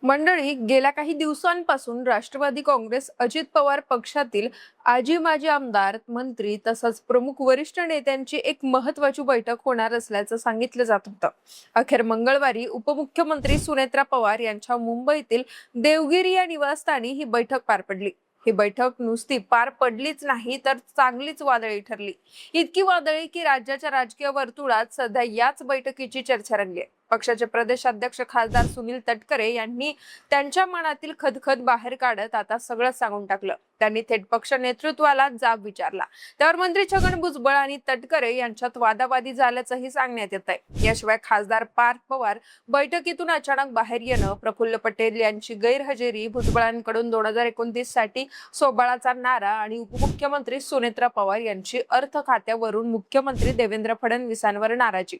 मंडळी, गेल्या काही दिवसांपासून राष्ट्रवादी काँग्रेस अजित पवार पक्षातील आजी माजी आमदार, मंत्री तसंच प्रमुख वरिष्ठ नेत्यांची एक महत्त्वाची बैठक होणार असल्याचं सांगितलं जात होतं. अखेर मंगळवारी उपमुख्यमंत्री सुनेत्रा पवार यांच्या मुंबईतील देवगिरी या निवासस्थानी ही बैठक पार पडली. ही बैठक नुसती पार पडलीच नाही तर चांगलीच वादळी ठरली. इतकी वादळी की राज्याच्या राजकीय वर्तुळात सध्या याच बैठकीची चर्चा रंगली. पक्षाचे प्रदेशाध्यक्ष खासदार सुनील तटकरे यांनी त्यांच्या मनातील खदखद बाहेर काढत आता सगळं सांगून टाकलं. त्यांनी थेट पक्ष नेतृत्वाला जाब विचारला. त्यावर मंत्री छगन भुजबळ आणि तटकरे यांच्यात वादावादी झाल्याचंही सांगण्यात येत आहे. याशिवाय खासदार पार्थ पवार बैठकीतून अचानक बाहेर येणं, प्रफुल्ल पटेल यांची गैरहजेरी, भुजबळांकडून 2029 साठी सोबळाचा नारा आणि उपमुख्यमंत्री सुनेत्रा पवार यांची अर्थ खात्यावरून मुख्यमंत्री देवेंद्र फडणवीसांवर नाराजी,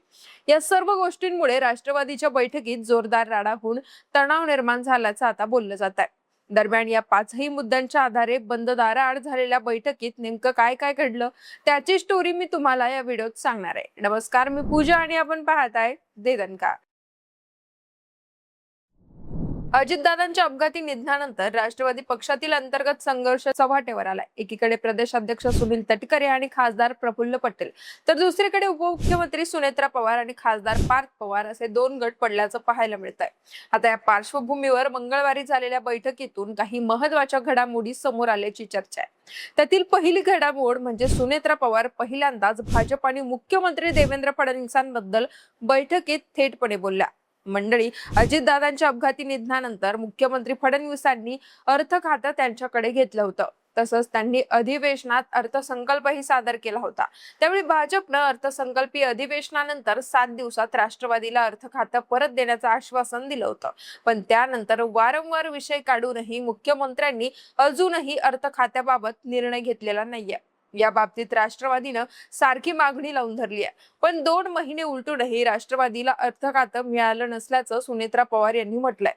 या सर्व गोष्टींमुळे राष्ट्रवादीच्या बैठकीत जोरदार राडा होऊन तणाव निर्माण झाल्याचं आता बोललं जात आहे. दरम्यान या पाचही मुद्द्यांच्या आधारे बंद दाराआड झालेल्या बैठकीत नेमकं काय काय घडलं त्याची स्टोरी मी तुम्हाला या व्हिडिओत सांगणार आहे. नमस्कार, मी पूजा आणि आपण पाहताय दे दणका. अजितदादांच्या अपघाती निधनानंतर राष्ट्रवादी पक्षातील अंतर्गत संघर्ष चव्हाट्यावर आलाय. एकीकडे प्रदेशाध्यक्ष सुनील तटकरे आणि खासदार प्रफुल्ल पटेल, तर दुसरीकडे उपमुख्यमंत्री सुनेत्रा पवार आणि खासदार पार्थ पवार असे दोन गट पडल्याचं पाहायला मिळत आहे. आता या पार्श्वभूमीवर मंगळवारी झालेल्या बैठकीतून काही महत्त्वाच्या घडामोडी समोर आल्याची चर्चा आहे. त्यातील पहिली घडामोड म्हणजे सुनेत्रा पवार पहिल्यांदाच भाजप आणि मुख्यमंत्री देवेंद्र फडणवीसांबद्दल बैठकीत थेटपणे बोलल्या. मंडळी, अजितदादांच्या अपघाती निधनानंतर मुख्यमंत्री फडणवीसांनी अर्थ खातं त्यांच्याकडे घेतलं होतं. तसंच त्यांनी अधिवेशनात अर्थसंकल्पही सादर केला होता. त्यावेळी भाजपनं अर्थसंकल्पीय अधिवेशनानंतर 7 दिवसात राष्ट्रवादीला अर्थ खातं परत देण्याचं आश्वासन दिलं होतं. पण त्यानंतर वारंवार विषय काढूनही मुख्यमंत्र्यांनी अजूनही अर्थ खात्याबाबत निर्णय घेतलेला नाहीये. या बाबतीत राष्ट्रवादीनं सारखी मागणी लावून धरली आहे. पण 2 महिने उलटूनही राष्ट्रवादीला अर्थ खातं मिळालं नसल्याचं सुनेत्रा पवार यांनी म्हटलंय.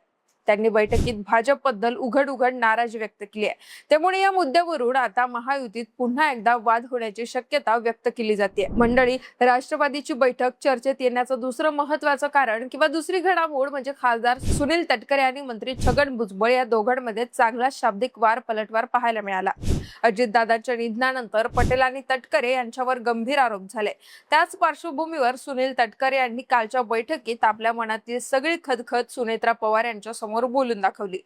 त्यांनी बैठकीत भाजपबद्दल उघड नाराजी व्यक्त केली आहे. त्यामुळे या मुद्द्यावरून आता महायुतीत पुन्हा एकदा वाद होण्याची शक्यता व्यक्त केली जाते. मंडळी, राष्ट्रवादीची बैठक चर्चेत येण्याचं दुसरं महत्त्वाचं कारण किंवा दुसरी घडामोड म्हणजे खासदार सुनील तटकरे आणि मंत्री छगन भुजबळ या दोघांमध्ये चांगला शाब्दिक पलटवार पाहायला मिळाला. अजितदादांच्या निधनानंतर पटेल आणि तटकरे यांच्यावर गंभीर आरोप झाले. त्याच पार्श्वभूमीवर सुनील तटकरे यांनी कालच्या बैठकीत आपल्या मनातील सगळी खदखद सुनेत्रा पवार यांच्या समोर बोलून दाखवली.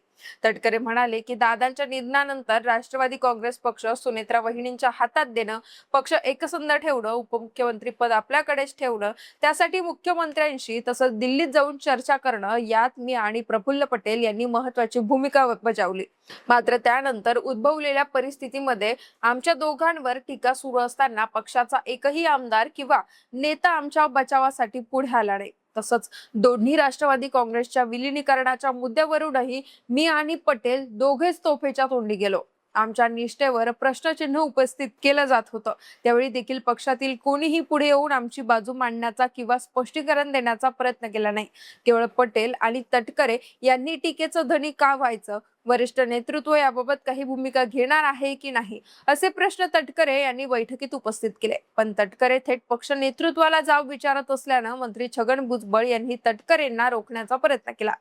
तटकरे म्हणाले की दादांच्या निधनानंतर राष्ट्रवादी काँग्रेस पक्ष सुनेत्रा वहिनींच्या हातात देणं, पक्ष एकसंध ठेवणं, उपमुख्यमंत्री पद आपल्याकडेच ठेवणं, त्यासाठी मुख्यमंत्र्यांशी तसंच दिल्लीत जाऊन चर्चा करणं, यात मी आणि प्रफुल्ल पटेल यांनी महत्त्वाची भूमिका बजावली. मात्र त्यानंतर उद्भवलेल्या परिस्थितीमध्ये आमच्या दोघांवर टीका सुरू असताना पक्षाचा एकही आमदार किंवा नेता आमच्या बचावासाठी पुढे आला नाही. तसंच दोन्ही राष्ट्रवादी काँग्रेसच्या विलिनीकरणाच्या मुद्द्यावरूनही मी आणि पटेल दोघेच तोफेच्या तोंडी गेलो. आमच्या निष्ठेवर प्रश्नचिन्ह उपस्थित केलं जात होतं. त्यावेळी देखील पक्षातील कोणीही पुढे येऊन आमची बाजू मांडण्याचा किंवा स्पष्टीकरण देण्याचा प्रयत्न केला नाही. केवळ पटेल आणि तटकरे यांनी टीकेचं धनी का व्हायचं? वरिष्ठ नेतृत्व याबाबत काही भूमिका घेणार आहे की नाही, असे प्रश्न तटकरे यांनी बैठकीत उपस्थित केले. पण तटकरे थेट पक्ष नेतृत्वाला जाब विचारत असल्यानं मंत्री छगन भुजबळ यांनी तटकरेंना रोखण्याचा प्रयत्न केला.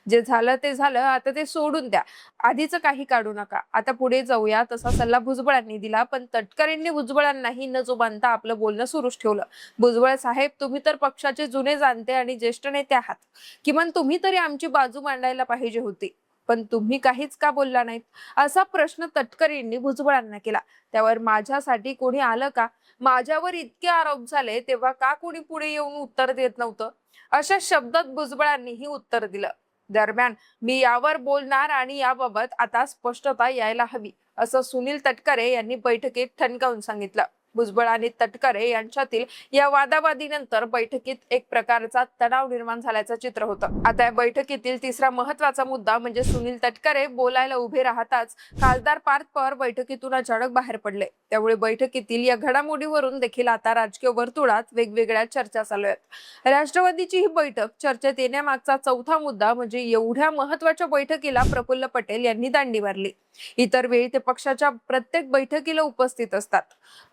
जे झालं ते झालं, आता ते सोडून द्या, आधीच काही काढू नका, आता पुढे जाऊया, तसा सल्ला भुजबळांनी दिला. पण तटकरेंनी भुजबळांनाही न जुमानता आपलं बोलणं सुरूच ठेवलं. भुजबळ साहेब, तुम्ही तर पक्षाचे जुने जाणते आणि ज्येष्ठ नेते आहात. किमान तुम्ही तरी आमची बाजू मांडायला पाहिजे होती. पण तुम्ही काहीच का बोलला नाहीत, असा प्रश्न तटकरेंनी भुजबळांना केला. त्यावर माझ्यासाठी कोणी आलं का? माझ्यावर इतके आरोप झाले तेव्हा का कोणी पुढे येऊन उत्तर देत नव्हतं? अशा शब्दात भुजबळांनीही उत्तर दिलं. दरम्यान मी यावर बोलणार आणि याबाबत आता स्पष्टता यायला हवी, असं सुनील तटकरे यांनी बैठकीत ठणकावून सांगितलं. भुजबळ आणि तटकरे यांच्यातील या वादावादीनंतर बैठकीत एक प्रकारचा तणाव निर्माण झाल्याचं चित्र होतं. आता या बैठकीतील तिसरा महत्त्वाचा मुद्दा म्हणजे सुनील तटकरे बोलायला उभे राहताच खासदार पार्थ पवार बैठकीतून अचानक बाहेर पडले. त्यामुळे बैठकीतील या घडामोडीवरून देखील आता राजकीय वर्तुळात वेगवेगळ्या चर्चा चालू आहेत. राष्ट्रवादीची ही बैठक चर्चेत येण्यामागचा चौथा मुद्दा म्हणजे एवढ्या महत्त्वाच्या बैठकीला प्रफुल्ल पटेल यांनी दांडी मारली. इतर वेळी ते पक्षाच्या प्रत्येक बैठकीला उपस्थित असतात,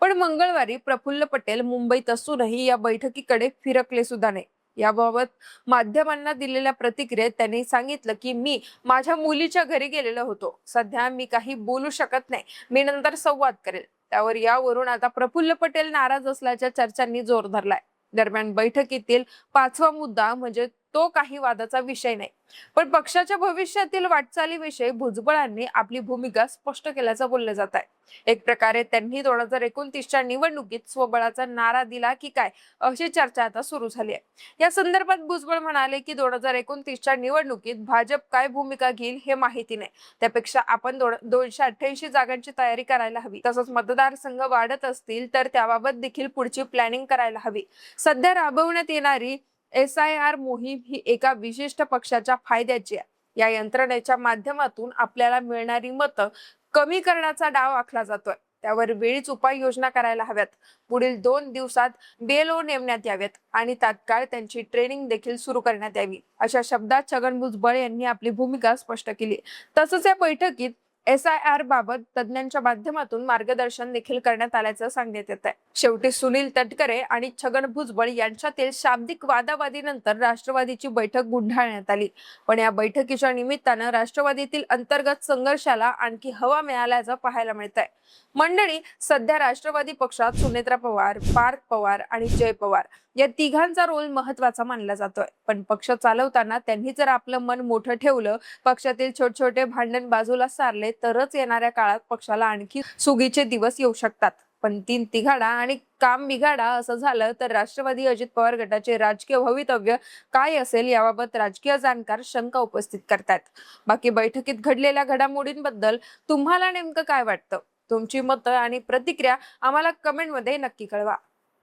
पण मंगळवारी प्रफुल्ल पटेल मुंबईत असूनही या बैठकीकडे फिरकले सुद्धा नाही. याबाबत माध्यमांना दिलेल्या प्रतिक्रियेत त्यांनी सांगितलं की मी माझ्या मुलीच्या घरी गेलेलो होतो. सध्या मी काही बोलू शकत नाही. मी नंतर संवाद करेल. यावरून आता प्रफुल्ल पटेल नाराज असल्याच्या चर्चांनी जोर धरलाय. दरम्यान बैठकीतील 5वा मुद्दा म्हणजे तो काही वादाचा विषय नाही, पण पक्षाच्या भविष्यातील वाटचालीविषयी भुजबळांनी आपली भूमिका स्पष्ट केल्याचं बोललं जात आहे. एक प्रकारे त्यांनी 2029च्या निवडणुकीत स्वबळाचा नारा दिला की काय, अशी चर्चा आता सुरू झाली आहे. या संदर्भात भुजबळ म्हणाले की 2029च्या निवडणुकीत भाजप काय भूमिका घेईल हे माहिती नाही. त्यापेक्षा आपण 288 जागांची तयारी करायला हवी. तसंच मतदारसंघ वाढत असतील तर त्याबाबत देखील पुढची प्लॅनिंग करायला हवी. सध्या राबवण्यात येणारी SIR मोहीम ही एका विशिष्ट पक्षाच्या फायद्याची आहे. या यंत्रणेच्या माध्यमातून आपल्याला मिळणारी मतं कमी करण्याचा डाव आखला जातोय. त्यावर वेळीच उपाययोजना करायला हव्यात. पुढील 2 दिवसात BLO नेमण्यात यावेत आणि तात्काळ त्यांची ट्रेनिंग देखील सुरू करण्यात यावी, अशा शब्दात छगन भुजबळ यांनी आपली भूमिका स्पष्ट केली. तसंच या बैठकीत SIR बाबत तज्ज्ञांच्या माध्यमातून मार्गदर्शन देखील करण्यात आल्याचं सांगण्यात येत आहे. शेवटी सुनील तटकरे आणि छगन भुजबळ यांच्यातील शाब्दिक वादावादीनंतर राष्ट्रवादीची बैठक गुंडाळण्यात आली. पण या बैठकीच्या निमित्तानं राष्ट्रवादीतील अंतर्गत संघर्षाला आणखी हवा मिळाल्याचं पाहायला मिळत आहे. मंडळी, सध्या राष्ट्रवादी पक्षात सुनेत्रा पवार, पार्थ पवार आणि जय पवार या तिघांचा रोल महत्वाचा मानला जातोय. पण पक्ष चालवताना त्यांनी जर आपलं मन मोठं ठेवलं, पक्षातील छोटे भांडण बाजूला सारले, तरच येणाऱ्या काळात पक्षाला आणखी सुगीचे दिवस येऊ शकतात. पण 3 तिघाडा आणि काम बिघाडा असं झालं तर राष्ट्रवादी अजित पवार गटाचे राजकीय भवितव्य काय असेल याबाबत राजकीय जाणकार शंका उपस्थित करतात. बाकी बैठकीत घडलेल्या घडामोडींबद्दल तुम्हाला नेमकं काय वाटतं? तुमची मतं आणि प्रतिक्रिया आम्हाला कमेंटमध्ये नक्की कळवा.